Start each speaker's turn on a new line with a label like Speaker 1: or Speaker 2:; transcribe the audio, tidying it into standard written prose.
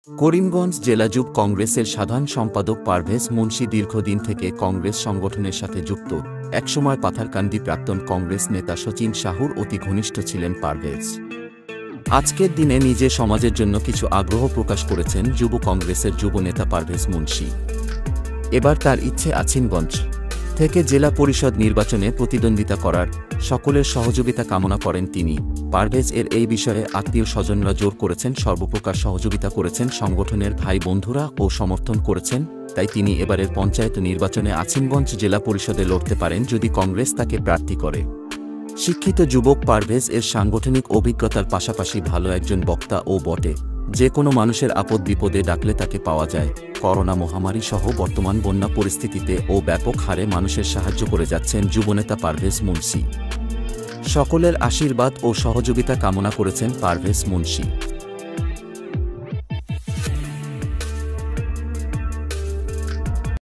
Speaker 1: করিমগঞ্জ জেলা যুব কংগ্রেসের সাধারণ সম্পাদক পারভেজ মুন্সী দীর্ঘদিন থেকে কংগ্রেস সংগঠনের সাথে যুক্ত। একসময় পাথারকান্দি প্রাক্তন কংগ্রেস নেতা শচীন সাহুর অতি ঘনিষ্ঠ ছিলেন পারভেজ। আজকের দিনে নিজে সমাজের জন্য কিছু আগ্রহ প্রকাশ করেছেন যুব কংগ্রেসের যুব নেতা পারভেজ মুন্সী। এবার তার ইচ্ছে আজিমগঞ্জ থেকে জেলা পরিষদ নির্বাচনে প্রতিদ্বন্দ্বিতা করার সকলের সহযোগিতা কামনা করেন তিনি। পারভেজ এর এই বিষয়ে আত্মীয় স্বজনরা জোর করেছেন, সর্বপ্রকার সহযোগিতা করেছেন, সংগঠনের ভাই বন্ধুরা ও সমর্থন করেছেন। তাই তিনি এবারের পঞ্চায়েত নির্বাচনে আজিমগঞ্জ জেলা পরিষদে লড়তে পারেন যদি কংগ্রেস তাকে প্রার্থী করে। শিক্ষিত যুবক পারভেজ এর সাংগঠনিক অভিজ্ঞতার পাশাপাশি ভালো একজন বক্তা ও বটে। যে কোনো মানুষের আপদ বিপদে ডাকলে তাকে পাওয়া যায়। করোনা মহামারী সহ বর্তমান বন্যা পরিস্থিতিতে ও ব্যাপক হারে মানুষের সাহায্য করে যাচ্ছেন যুবনেতা পারভেজ মুন্সী। সকলের আশীর্বাদ ও সহযোগিতা কামনা করেছেন পারভেজ মুন্সী।